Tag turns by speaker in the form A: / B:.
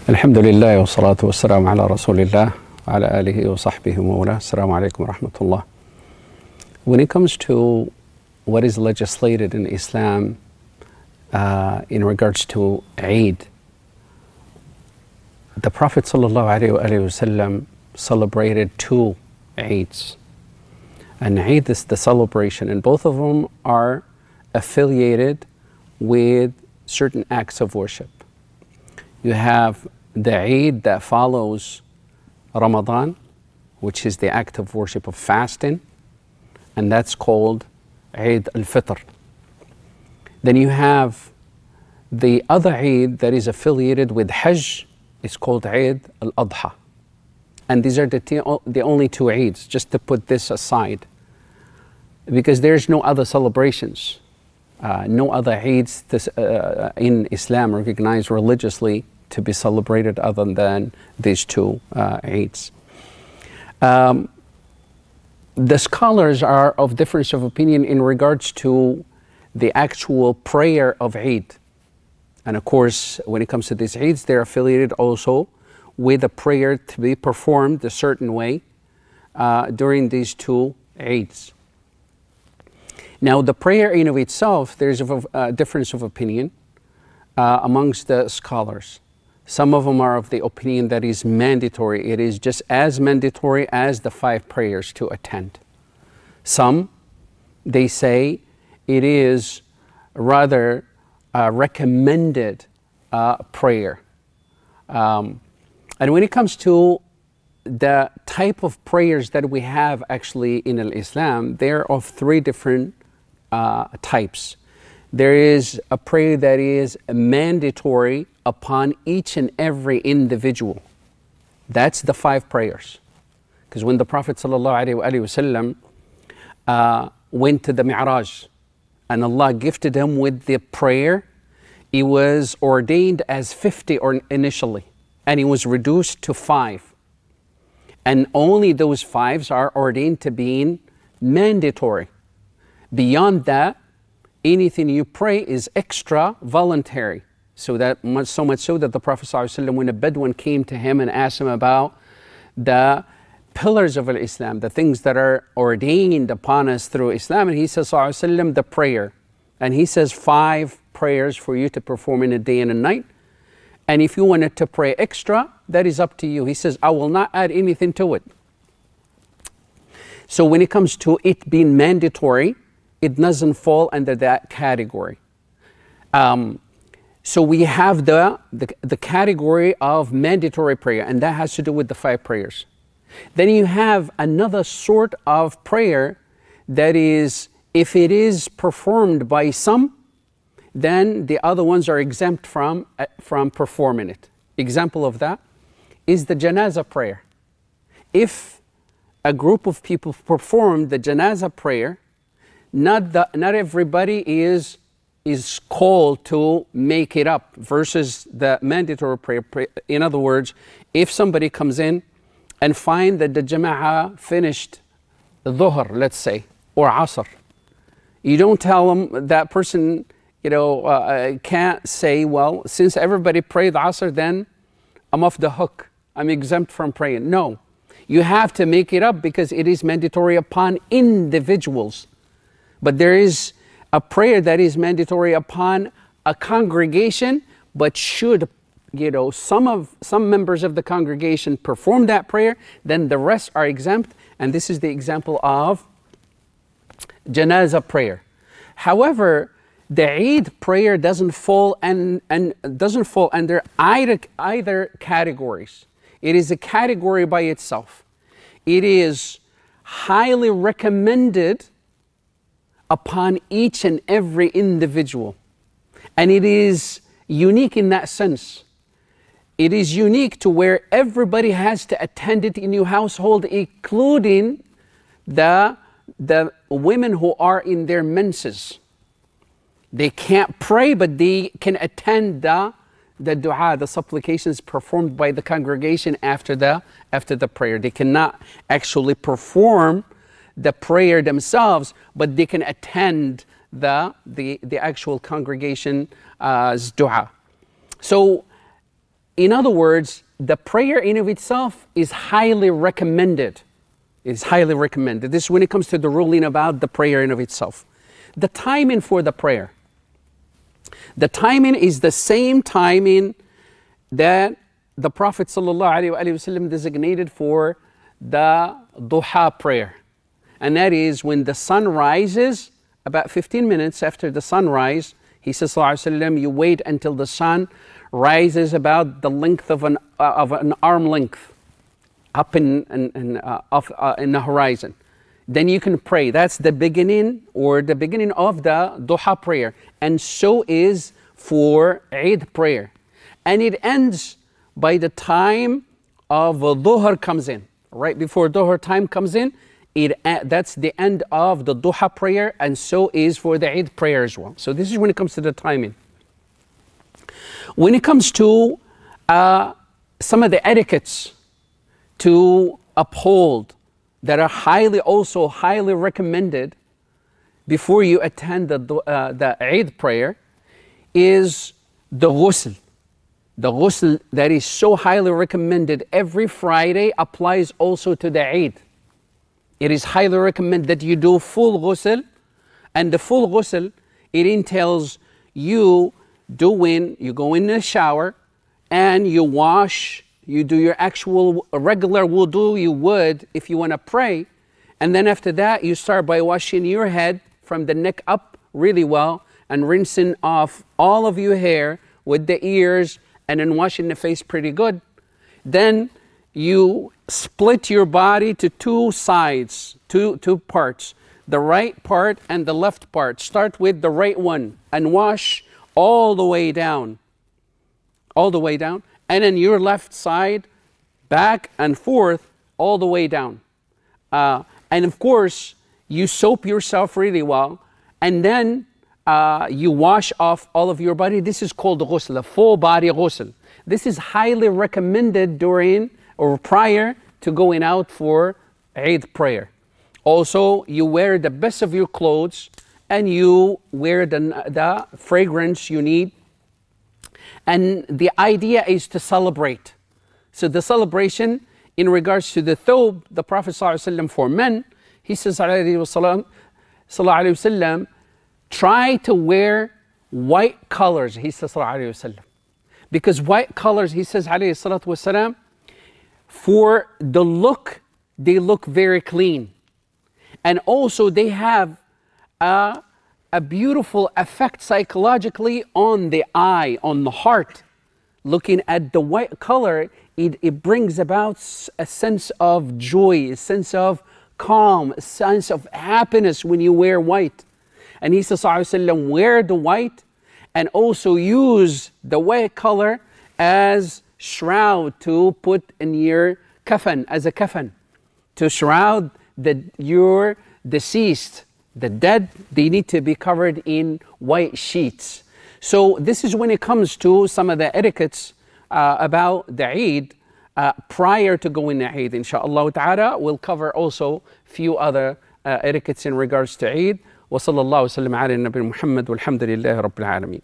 A: الحمد لله والصلاة والسلام على رسول الله وعلى آله وصحبه ومولاه. السلام عليكم ورحمة الله. When it comes to what is legislated in Islam in regards to Eid, the Prophet ﷺ celebrated two Eids. And Eid is the celebration, and both of them are affiliated with certain acts of worship. You have the Eid that follows Ramadan, which is the act of worship of fasting, and that's called Eid al-Fitr. Then you have the other Eid that is affiliated with Hajj, it's called Eid Al-Adha. And these are the only two Eids, just to put this aside, because there's no other celebrations, no other Eids in Islam recognized religiously to be celebrated other than these two Eids. The scholars are of difference of opinion in regards to the actual prayer of Eid. And of course, when it comes to these Eids, they're affiliated also with a prayer to be performed a certain way during these two Eids. Now, the prayer in of itself, there's a difference of opinion amongst the scholars. Some of them are of the opinion that is mandatory. It is just as mandatory as the 5 prayers to attend. Some, they say it is rather a recommended prayer. And when it comes to the type of prayers that we have actually in Islam, they're of 3 different types. There is a prayer that is mandatory upon each and every individual. That's the 5 prayers. Because when the Prophet ﷺ went to the Mi'raj and Allah gifted him with the prayer, he was ordained as 50 initially, and he was reduced to 5. And only those 5s are ordained to being mandatory. Beyond that, anything you pray is extra voluntary. So much so that the Prophet ﷺ, when a Bedouin came to him and asked him about the pillars of Islam, the things that are ordained upon us through Islam, and he says, ﷺ, the prayer. And he says 5 prayers for you to perform in a day and a night. And if you wanted to pray extra, that is up to you. He says, I will not add anything to it. So when it comes to it being mandatory, it doesn't fall under that category. So we have the category of mandatory prayer, and that has to do with the 5 prayers. Then you have another sort of prayer that is, if it is performed by some, then the other ones are exempt from performing it. Example of that is the janazah prayer. If a group of people perform the janazah prayer, not everybody is called to make it up versus the mandatory prayer. In other words, if somebody comes in and find that the jama'ah finished dhuhr, let's say, or asr, you don't tell them, that person can't say, well, since everybody prayed asr, then I'm off the hook, I'm exempt from praying. No, you have to make it up because it is mandatory upon individuals. But there is a prayer that is mandatory upon a congregation, but should some members of the congregation perform that prayer, then the rest are exempt. And this is the example of janazah prayer. However, the Eid prayer doesn't fall under either categories. It is a category by itself. It is highly recommended upon each and every individual. And it is unique in that sense. It is unique to where everybody has to attend it in your household, including the women who are in their menses. They can't pray, but they can attend the dua, the supplications performed by the congregation after the prayer. They cannot actually perform the prayer themselves, but they can attend the actual congregation's dua. So in other words, the prayer in of itself is highly recommended. It's highly recommended. This is when it comes to the ruling about the prayer in of itself. The timing for the prayer. The timing is the same timing that the Prophet ﷺ designated for the duha prayer. And that is when the sun rises, about 15 minutes after the sunrise, he says, ﷺ, you wait until the sun rises about the length of an arm length up in the horizon. Then you can pray. That's the beginning of the duha prayer. And so is for Eid prayer. And it ends by the time of dhuhr comes in. Right before dhuhr time comes in, that's the end of the duha prayer, and so is for the Eid prayer as well. So this is when it comes to the timing. When it comes to some of the etiquettes to uphold that are also highly recommended before you attend the Eid prayer is the ghusl. The ghusl that is so highly recommended every Friday applies also to the Eid. It is highly recommended that you do full ghusl, and the full ghusl, it entails you go in the shower and you wash, you do your actual regular wudu you would if you want to pray, and then after that you start by washing your head from the neck up really well and rinsing off all of your hair with the ears and then washing the face pretty good. Then you split your body to two sides, two parts, the right part and the left part. Start with the right one and wash all the way down, and then your left side, back and forth, all the way down. And of course, you soap yourself really well, and then you wash off all of your body. This is called ghusl, a full body ghusl. This is highly recommended during or prior to going out for Eid prayer. Also, you wear the best of your clothes and you wear the fragrance you need. And the idea is to celebrate. So the celebration in regards to the thobe, the Prophet ﷺ for men, he says, sallallahu alayhi wasallam, try to wear white colors, he says, sallallahu alayhi wasallam. Because white colors, he says, alayhi salatu wasalam, for the look, they look very clean. And also they have a beautiful effect psychologically on the eye, on the heart. Looking at the white color, it brings about a sense of joy, a sense of calm, a sense of happiness when you wear white. And he says, ﷺ, wear the white and also use the white color as shroud to put in your kafan, as a kafan, to shroud your deceased. The dead, they need to be covered in white sheets. So this is when it comes to some of the etiquettes about the Eid prior to going to Eid. Inshallah ta'ala, we'll cover also few other etiquettes in regards to Eid. وصلى الله وسلم على النبي محمد والحمد لله رب العالمين.